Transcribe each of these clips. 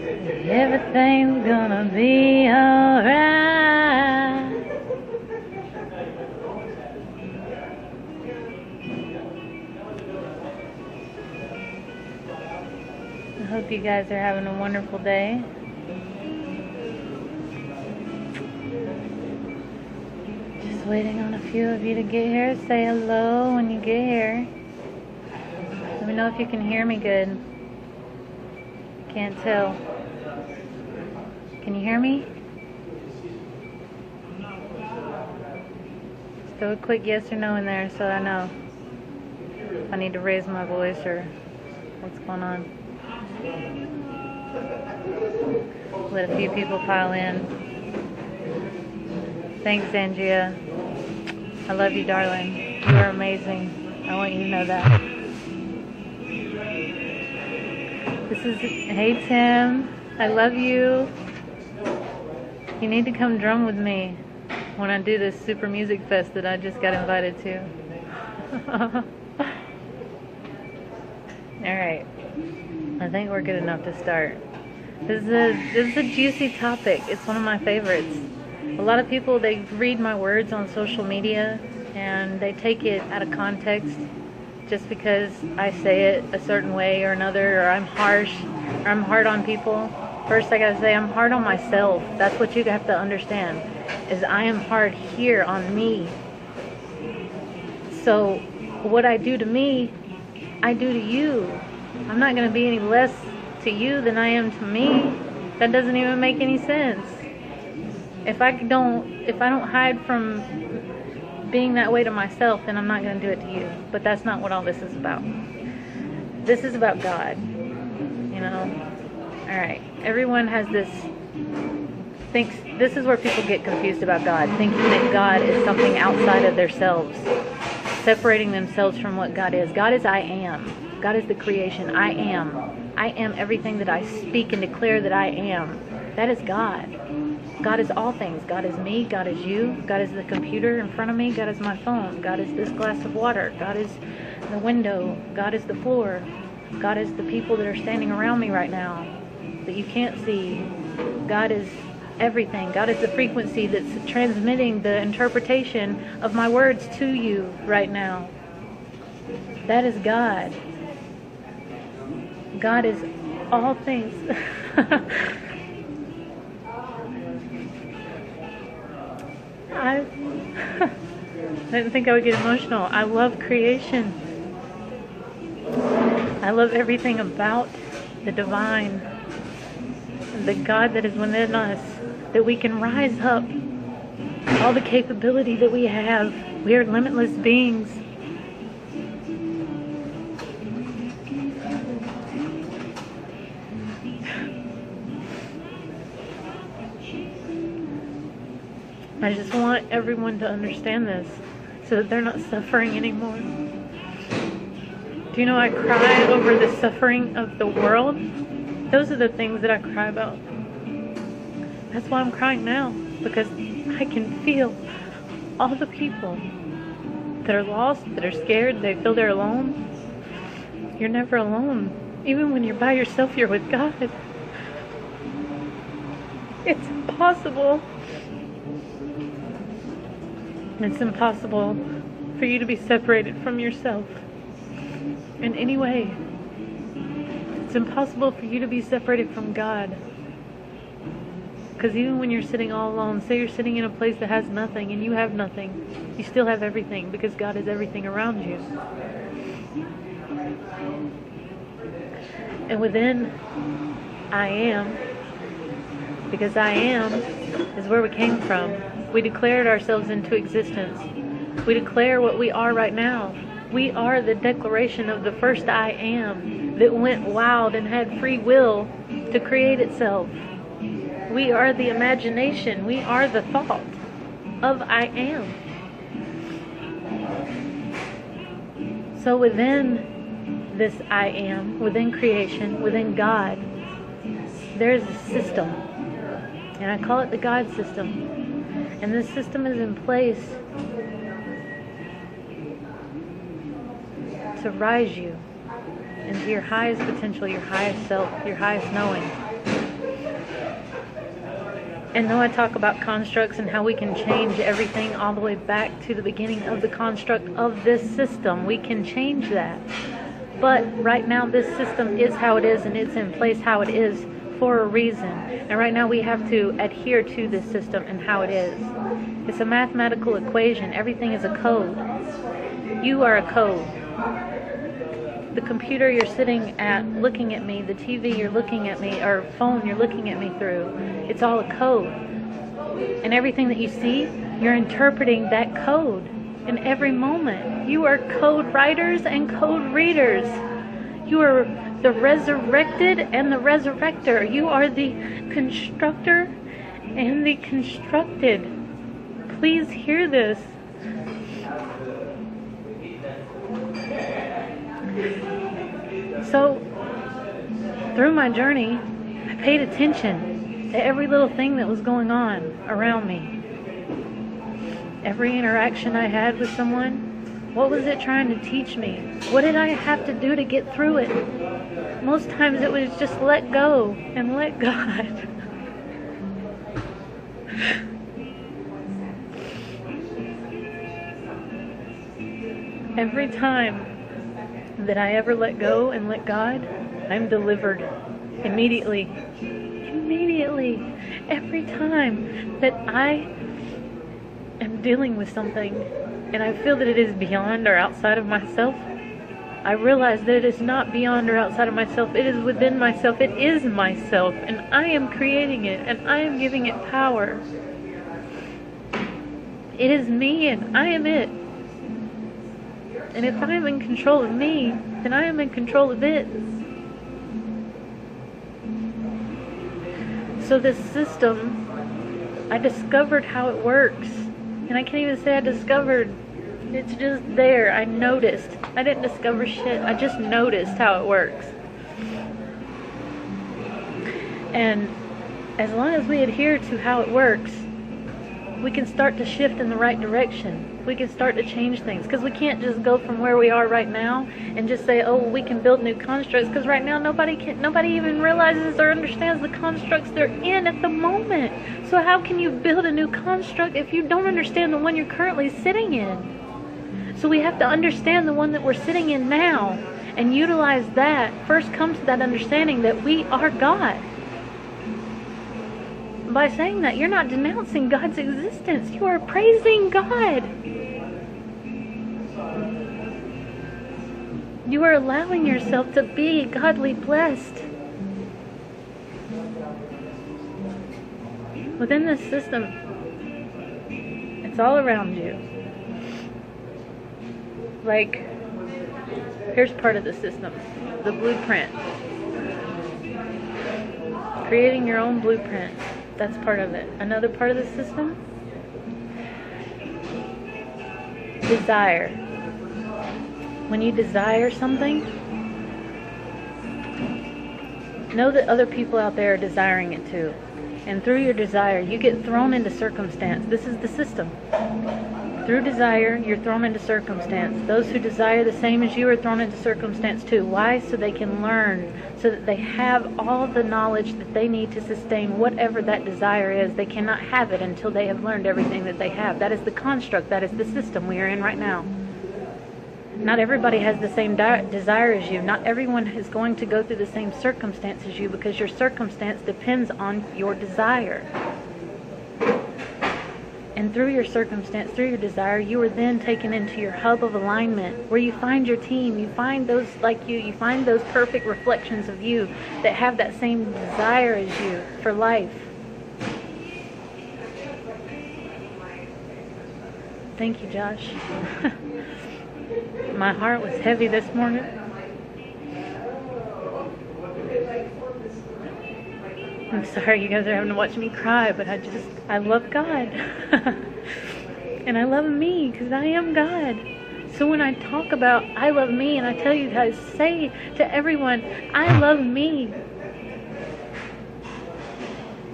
Everything's gonna be alright. I hope you guys are having a wonderful day. Just waiting on a few of you to get here. Say hello when you get here. Let me know if you can hear me good. Can't tell. Can you hear me? Just throw a quick yes or no in there so I know if I need to raise my voice or what's going on. Let a few people pile in. Thanks, Angia. I love you, darling. You are amazing. I want you to know that. This is, hey Tim, I love you. You need to come drum with me when I do this super music fest that I just got invited to. Alright, I think we're good enough to start. This is a juicy topic. It's one of my favorites. A lot of people, they read my words on social media and they take it out of context just because I say it a certain way or another, or I'm harsh, or I'm hard on people. First I gotta say I'm hard on myself. That's what you have to understand, is I am hard here on me. So what I do to me, I do to you. I'm not gonna be any less to you than I am to me. That doesn't even make any sense. If I don't hide from being that way to myself, then I'm not going to do it to you. But that's not what all this is about. This is about God, you know. All right, everyone has thinks this is where people get confused about God, thinking that God is something outside of themselves, separating themselves from what God is. God is I am. God is the creation. I am. I am everything that I speak and declare that I am. That is God. God is all things. God is me. God is you. God is the computer in front of me. God is my phone. God is this glass of water. God is the window. God is the floor. God is the people that are standing around me right now that you can't see. God is everything. God is the frequency that's transmitting the interpretation of my words to you right now. That is God. God is all things. I didn't think I would get emotional. I love creation. I love everything about the divine, the God that is within us, that we can rise up, all the capability that we have. We are limitless beings. I just want everyone to understand this so that they're not suffering anymore. Do you know I cry over the suffering of the world? Those are the things that I cry about. That's why I'm crying now, because I can feel all the people that are lost, that are scared, they feel they're alone. You're never alone. Even when you're by yourself, you're with God. It's impossible. It's impossible for you to be separated from yourself in any way. It's impossible for you to be separated from God. Because even when you're sitting all alone, say you're sitting in a place that has nothing and you have nothing, you still have everything because God is everything around you. And within I am, because I am is where we came from. We declared ourselves into existence. We declare what we are right now. We are the declaration of the first I am that went wild and had free will to create itself. We are the imagination. We are the thought of I am. So within this I am, within creation, within God, there's a system. And I call it the God system. And this system is in place to rise you into your highest potential, your highest self, your highest knowing. And though I talk about constructs and how we can change everything all the way back to the beginning of the construct of this system, we can change that. But right now this system is how it is, and it's in place how it is for a reason. And right now we have to adhere to this system and how it is. It's a mathematical equation. Everything is a code. You are a code. The computer you're sitting at looking at me, the TV you're looking at me, or phone you're looking at me through, it's all a code. And everything that you see, you're interpreting that code in every moment. You are code writers and code readers. You are the resurrected and the resurrector. You are the constructor and the constructed. Please hear this. So, through my journey, I paid attention to every little thing that was going on around me. Every interaction I had with someone, what was it trying to teach me? What did I have to do to get through it? Most times it was just let go and let God. Every time that I ever let go and let God, I'm delivered immediately. Immediately. Every time that I am dealing with something and I feel that it is beyond or outside of myself, I realize that it is not beyond or outside of myself. It is within myself. It is myself, and I am creating it, and I am giving it power. It is me, and I am it. And if I am in control of me, then I am in control of it. So this system, I discovered how it works. And I can't even say I discovered. It's just there. I noticed. I didn't discover shit. I just noticed how it works. And as long as we adhere to how it works, we can start to shift in the right direction. We can start to change things, because we can't just go from where we are right now and just say, oh, we can build new constructs, because right now nobody even realizes or understands the constructs they're in at the moment. So how can you build a new construct if you don't understand the one you're currently sitting in? So we have to understand the one that we're sitting in now and utilize that. First comes to that understanding that we are God. By saying that, you're not denouncing God's existence. You are praising God. You are allowing yourself to be godly blessed. Within this system, it's all around you. Like, here's part of the system, the blueprint. Creating your own blueprint. That's part of it. Another part of the system, desire. When you desire something, know that other people out there are desiring it too. And through your desire, you get thrown into circumstance. This is the system. Through desire, you're thrown into circumstance. Those who desire the same as you are thrown into circumstance too. Why? So they can learn, so that they have all the knowledge that they need to sustain whatever that desire is. They cannot have it until they have learned everything that they have. That is the construct. That is the system we are in right now. Not everybody has the same desire as you. Not everyone is going to go through the same circumstance as you, because your circumstance depends on your desire. And through your circumstance, through your desire, you are then taken into your hub of alignment, where you find your team, you find those like you find those perfect reflections of you that have that same desire as you for life. Thank you, Josh. My heart was heavy this morning. I'm sorry you guys are having to watch me cry, but I love God. And I love me, because I am God. So when I talk about I love me, and I tell you guys, say to everyone, I love me,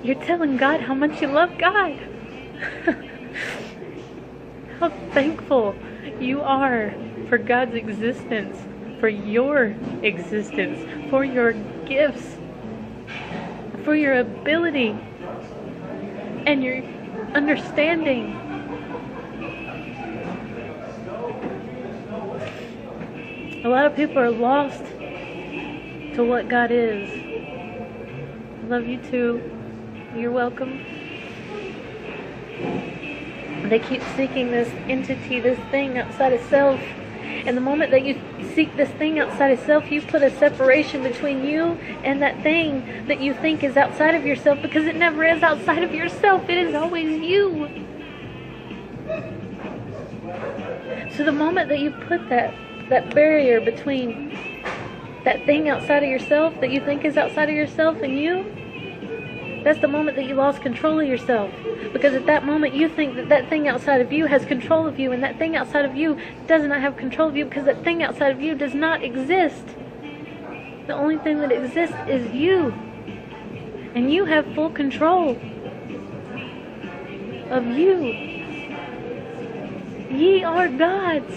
you're telling God how much you love God. How thankful you are for God's existence, for your existence, for your gifts, for your ability and your understanding. A lot of people are lost to what God is. I love you too. You're welcome. They keep seeking this entity, this thing outside of self. And the moment that you seek this thing outside of self, you put a separation between you and that thing that you think is outside of yourself, because it never is outside of yourself. It is always you. So the moment that you put that barrier between that thing outside of yourself that you think is outside of yourself and you, that's the moment that you lost control of yourself. Because at that moment you think that that thing outside of you has control of you, and that thing outside of you does not have control of you, because that thing outside of you does not exist. The only thing that exists is you. And you have full control of you. Ye are gods.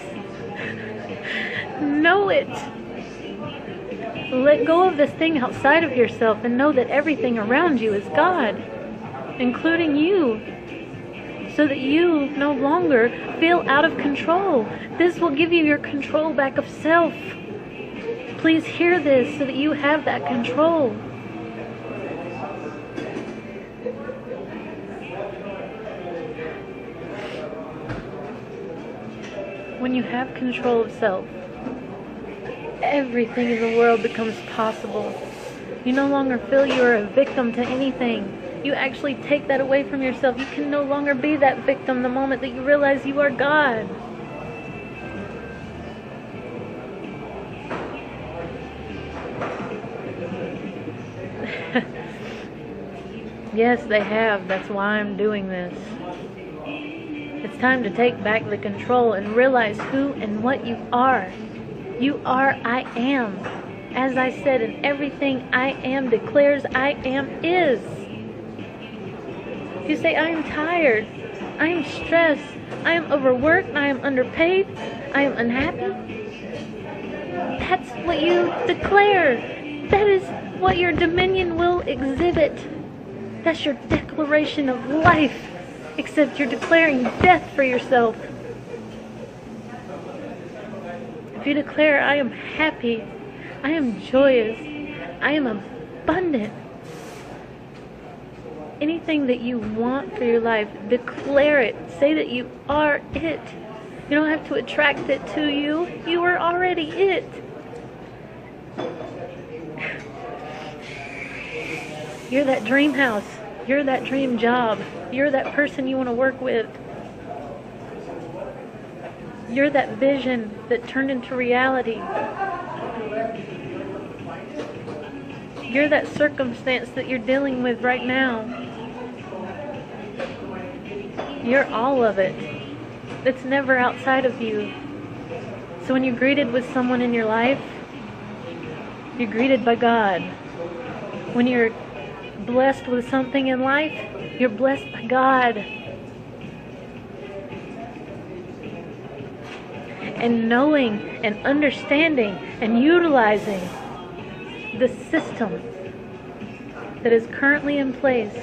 Know it. Let go of this thing outside of yourself and know that everything around you is God, including you, so that you no longer feel out of control. This will give you your control back of self. Please hear this so that you have that control. When you have control of self, everything in the world becomes possible. You no longer feel you're a victim to anything. You actually take that away from yourself. You can no longer be that victim the moment that you realize you are God. Yes, they have. That's why I'm doing this. It's time to take back the control and realize who and what you are. You are I am. As I said, and everything I am declares I am is. If you say, I am tired, I am stressed, I am overworked, I am underpaid, I am unhappy, that's what you declare. That is what your dominion will exhibit. That's your declaration of life, except you're declaring death for yourself. If you declare, I am happy, I am joyous, I am abundant, anything that you want for your life, declare it. Say that you are it. You don't have to attract it to you. You are already it. You're that dream house. You're that dream job. You're that person you want to work with. You're that vision that turned into reality. You're that circumstance that you're dealing with right now. You're all of it. It's never outside of you. So when you're greeted with someone in your life, you're greeted by God. When you're blessed with something in life, you're blessed by God. And knowing and understanding and utilizing the system that is currently in place,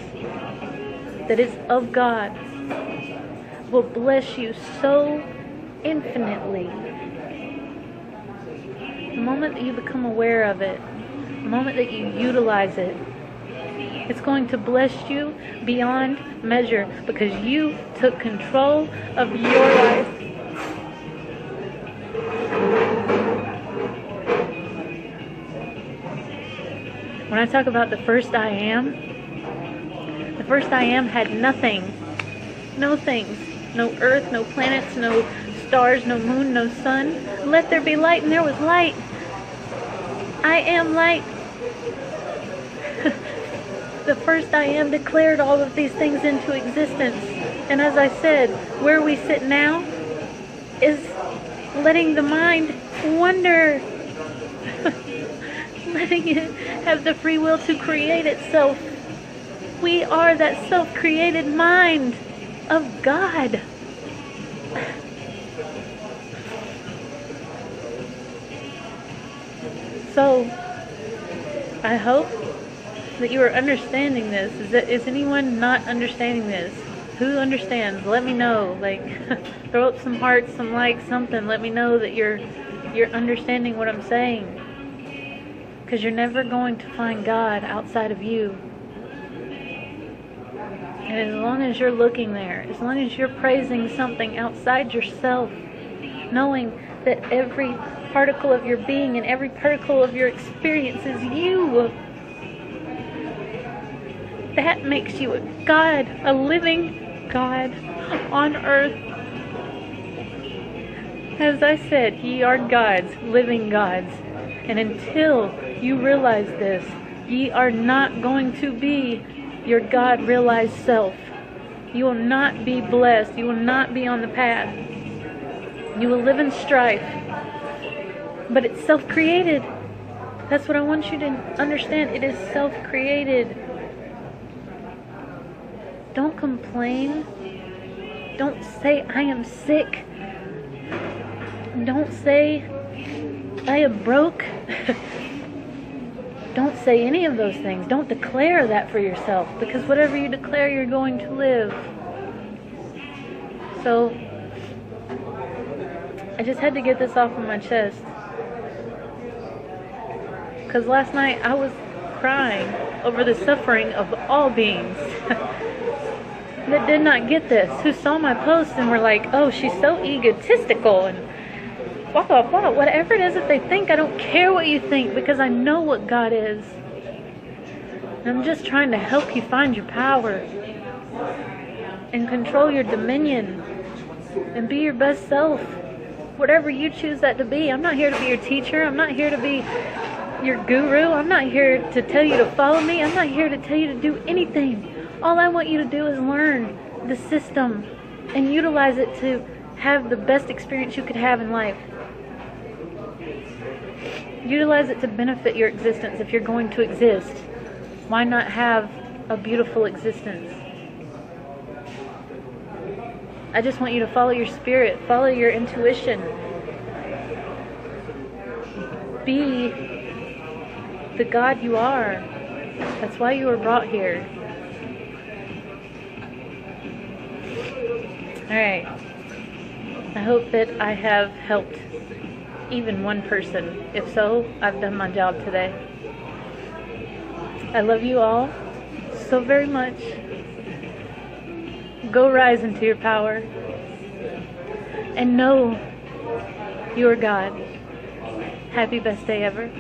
that is of God, will bless you so infinitely. The moment that you become aware of it, the moment that you utilize it, it's going to bless you beyond measure, because you took control of your life. When I talk about the first I am had nothing. No things. No earth, no planets, no stars, no moon, no sun. Let there be light, and there was light. I am light. The first I am declared all of these things into existence. And as I said, where we sit now is letting the mind wonder. Letting it have the free will to create itself. We are that self-created mind of God. So, I hope that you are understanding this. Is anyone not understanding this? Who understands? Let me know. Like, throw up some hearts, some likes, something. Let me know that you're understanding what I'm saying. Because you're never going to find God outside of you. And as long as you're looking there, as long as you're praising something outside yourself, knowing that every particle of your being and every particle of your experience is you, that makes you a God, a living God on earth. As I said, ye are gods, living gods. And until you realize this, ye are not going to be your God realized self. You will not be blessed. You will not be on the path. You will live in strife. But it's self-created. That's what I want you to understand. It is self-created. Don't complain. Don't say, I am sick. Don't say, I am broke. Don't say any of those things. Don't declare that for yourself, because whatever you declare, you're going to live. So, I just had to get this off of my chest. Because last night I was crying over the suffering of all beings that did not get this, who saw my post and were like, oh, she's so egotistical and blah, blah, blah. Whatever it is that they think, I don't care what you think, because I know what God is. And I'm just trying to help you find your power and control your dominion and be your best self. Whatever you choose that to be. I'm not here to be your teacher. I'm not here to be your guru. I'm not here to tell you to follow me. I'm not here to tell you to do anything. All I want you to do is learn the system and utilize it to have the best experience you could have in life. Utilize it to benefit your existence if you're going to exist. Why not have a beautiful existence? I just want you to follow your spirit, follow your intuition. Be the God you are. That's why you were brought here. Alright. I hope that I have helped even one person. If so, I've done my job today. I love you all so very much. Go rise into your power. And know you are God. Happy best day ever.